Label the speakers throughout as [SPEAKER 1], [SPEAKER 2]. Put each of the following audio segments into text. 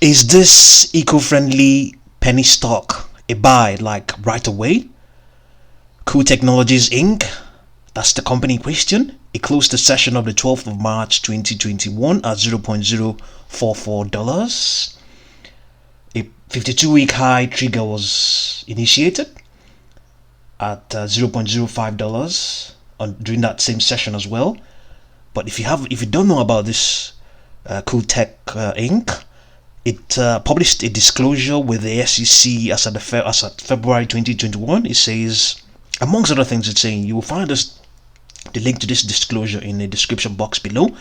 [SPEAKER 1] Is this eco-friendly penny stock a buy like right away? Cool Technologies Inc. That's the company in question. It closed the session of the 12th of March 2021 at $0.044. A 52-week high trigger was initiated at $0.05 during that same session as well. But if you don't know about this CoolTech Inc., it published a disclosure with the SEC as at February 2021. It says, amongst other things, it's saying you will find the link to this disclosure in the description box below.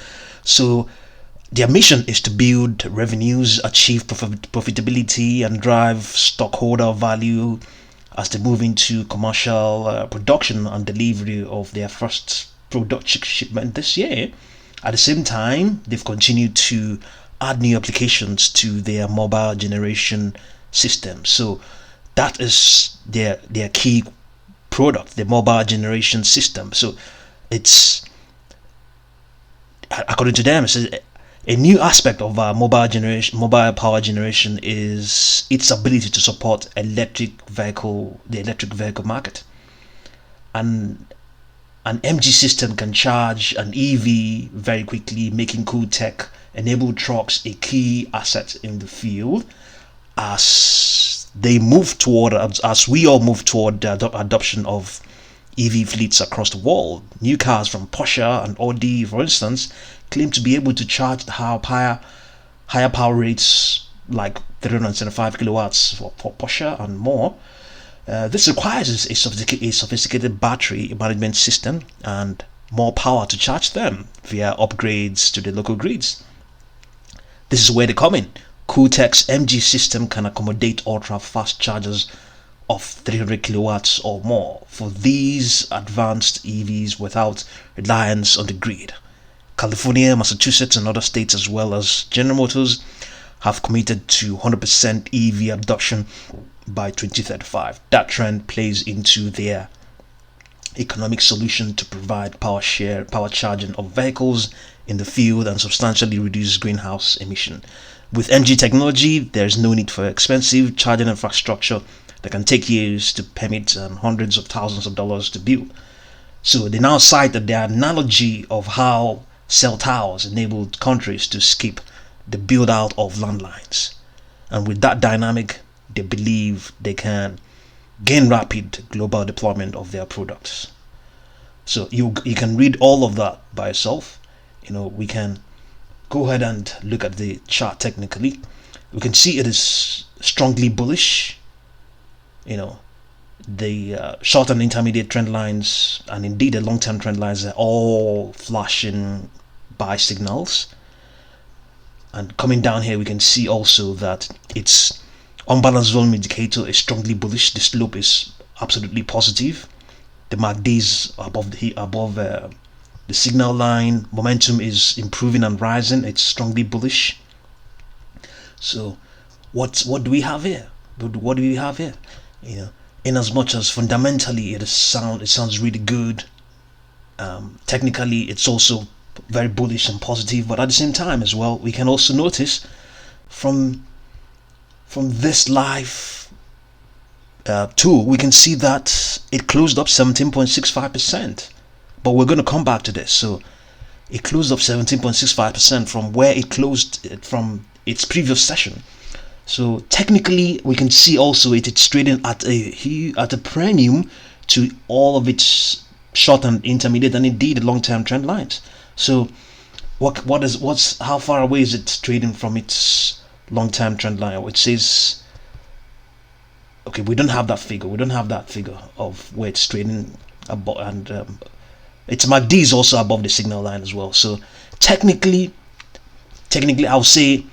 [SPEAKER 1] So their mission is to build revenues, achieve profitability, and drive stockholder value as they move into commercial production and delivery of their first product shipment this year. At the same time, they've continued to add new applications to their mobile generation system. So that is their key product, the mobile generation system. So it's, according to them, it's a new aspect of mobile power generation is its ability to support the electric vehicle market. And an MG system can charge an EV very quickly, making CoolTech enabled trucks a key asset in the field as we all move toward the adoption of EV fleets across the world. New cars from Porsche and Audi, for instance, claim to be able to charge the higher power rates like 375 kilowatts for Porsche and more. This requires a sophisticated battery management system and more power to charge them via upgrades to the local grids. This is where they come in. CoolTech's MG system can accommodate ultra-fast chargers of 300 kilowatts or more for these advanced EVs without reliance on the grid. California, Massachusetts, and other states, as well as General Motors, have committed to 100% EV adoption by 2035. That trend plays into their economic solution to provide power charging of vehicles in the field and substantially reduce greenhouse emission. With MG technology, there is no need for expensive charging infrastructure that can take years to permit and hundreds of thousands of dollars to build. So they now cite that the analogy of how cell towers enabled countries to skip the build out of landlines, and with that dynamic, they believe they can gain rapid global deployment of their products. So you can read all of that by yourself. We can go ahead and look at the chart technically. We can see it is strongly bullish. The short and intermediate trend lines and indeed the long-term trend lines are all flashing buy signals. And coming down here, we can see also that its unbalanced volume indicator is strongly bullish. The slope is absolutely positive. The MACDs above the signal line. Momentum is improving and rising. It's strongly bullish. So what do we have here? What do we have here? In as much as fundamentally it sounds really good, technically it's also very bullish and positive, but at the same time as well, we can also notice from this live tool, we can see that it closed up 17.65%. But we're going to come back to this. So it closed up 17.65% from where it closed from its previous session. So technically, we can see also it's trading at a premium to all of its short and intermediate and indeed the long-term trend lines. So how far away is it trading from its long-term trend line? It says, okay, we don't have that figure. We don't have that figure of where it's trading above, and its MACD is also above the signal line as well. So technically, I'll say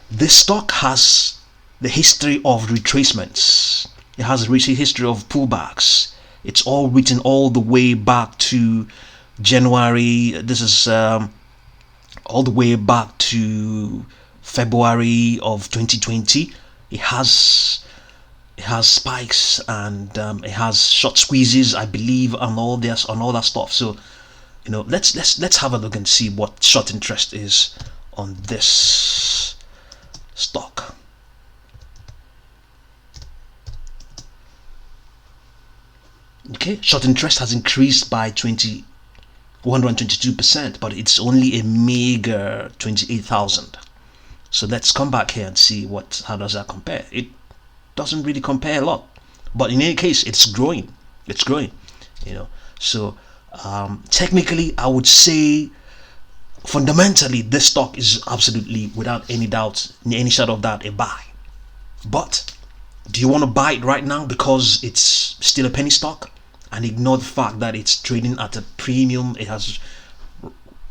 [SPEAKER 1] this stock has the history of retracements. It has a history of pullbacks. It's all written all the way back to January. This is all the way back to February of 2020. It has spikes and it has short squeezes, I believe, and all that stuff. So let's have a look and see what short interest is on this stock. Okay, short interest has increased by 122%, but it's only a meager 28,000. So let's come back here and see how does that compare. It doesn't really compare a lot, but in any case, it's growing. It's growing, you know. So technically, I would say fundamentally, this stock is absolutely, without any doubt, any shadow of doubt, a buy. But do you want to buy it right now because it's still a penny stock, and ignore the fact that it's trading at a premium? It has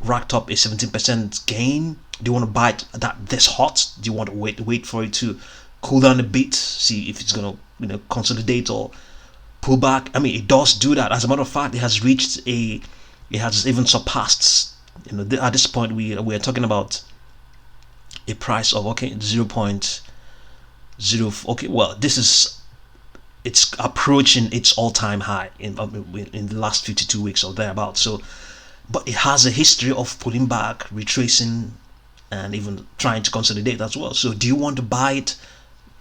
[SPEAKER 1] racked up a 17% gain. Do you want to buy it this hot? Do you want to wait for it to cool down a bit, see if it's going to consolidate or pull back? I mean, it does do that. As a matter of fact, it has even surpassed. At this point, we are talking about a price of 0.0. Okay, well, it's approaching its all-time high in the last 52 weeks or thereabouts. So, but it has a history of pulling back, retracing, and even trying to consolidate as well. So, do you want to buy it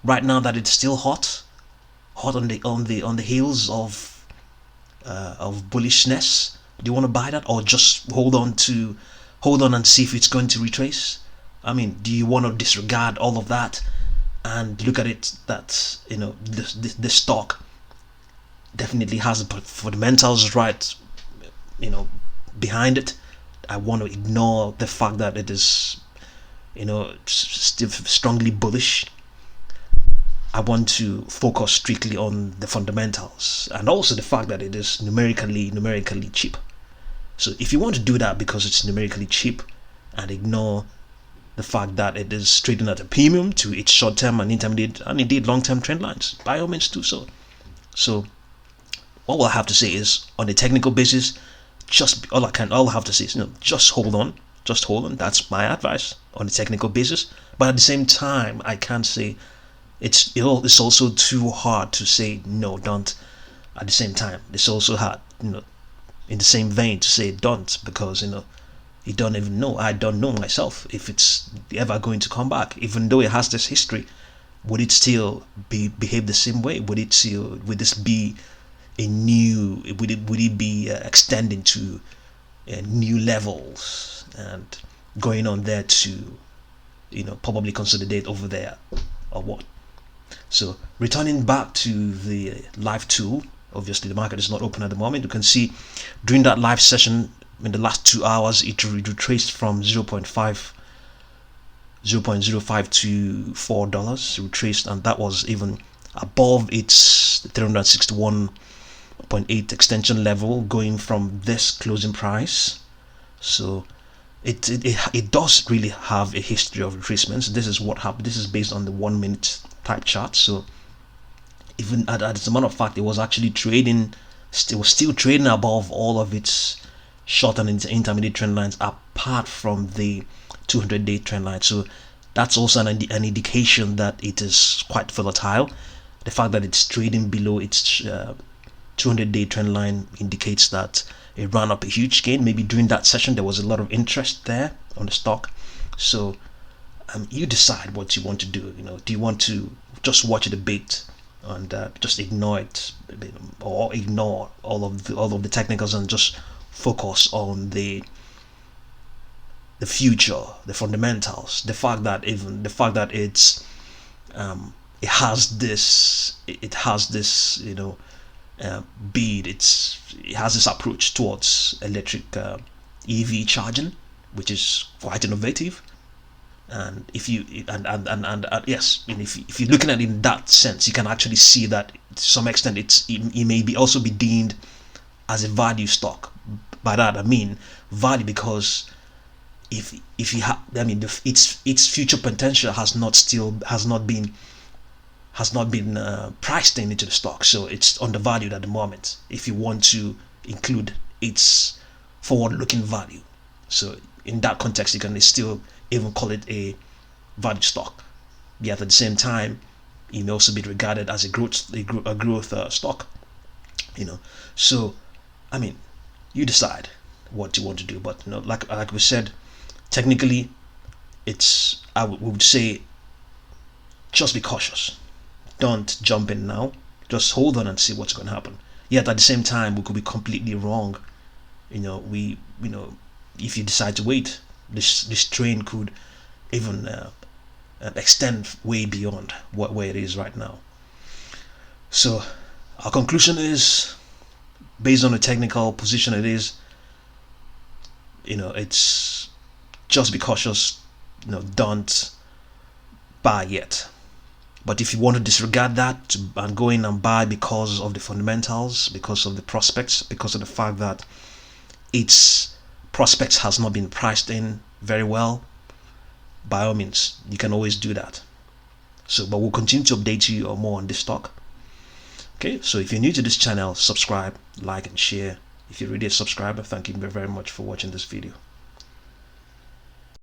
[SPEAKER 1] right now that it's still hot on the heels of bullishness? Do you want to buy that, or just hold on and see if it's going to retrace? I mean, do you want to disregard all of that and look at it that this stock definitely has the fundamentals right behind it? I want to ignore the fact that it is still strongly bullish. I want to focus strictly on the fundamentals, and also the fact that it is numerically cheap. So if you want to do that because it's numerically cheap, and ignore the fact that it is trading at a premium to its short-term and intermediate and indeed long-term trend lines, by all means do so. So all I have to say is, on a technical basis, all I have to say is, just hold on. That's my advice on a technical basis. But at the same time, I can't say it's also too hard to say no, don't. At the same time, it's also hard, in the same vein, to say don't, because you don't even know. I don't know myself if it's ever going to come back, even though it has this history. Would it still behave the same way? Would this be a new? Would it be extending to new levels and going on there to probably consolidate over there, or what? So returning back to the live tool, obviously the market is not open at the moment. You can see during that live session in the last 2 hours, it retraced from 0.05 to $4, retraced, and that was even above its 361.8 extension level, going from this closing price. So it does really have a history of retracements. This is what happened. This is based on the 1 minute type chart. So even as a matter of fact, it was actually trading. It was still trading above all of its short and intermediate trend lines, apart from the 200-day trend line. So that's also an indication that it is quite volatile. The fact that it's trading below its 200-day trend line indicates that it ran up a huge gain. Maybe during that session there was a lot of interest there on the stock. So you decide what you want to do. Do you want to just watch it a bit and just ignore it, or ignore all of the technicals and just focus on the future, the fundamentals, the fact that it has this bead, it has this approach towards electric EV charging, which is quite innovative. And if you yes, if you're looking at it in that sense, you can actually see that to some extent it may also be deemed as a value stock. By that I mean value because if you have, its future potential has not been priced into the stock, so it's undervalued at the moment. If you want to include its forward-looking value, so in that context, you can still even call it a value stock. Yet at the same time, it may also be regarded as a growth stock. So you decide what you want to do. But like we said, technically, we would say just be cautious. Don't jump in now. Just hold on and see what's going to happen. Yet at the same time, we could be completely wrong. If you decide to wait, this train could even extend way beyond where it is right now. So our conclusion is, based on the technical position it is, it's just be cautious. Don't buy yet. But if you want to disregard that and go in and buy because of the fundamentals, because of the prospects, because of the fact that its prospects has not been priced in very well, by all means, you can always do that. So, but we'll continue to update you on more on this stock. Okay, so if you're new to this channel, subscribe, like, and share. If you're already a subscriber, thank you very much for watching this video.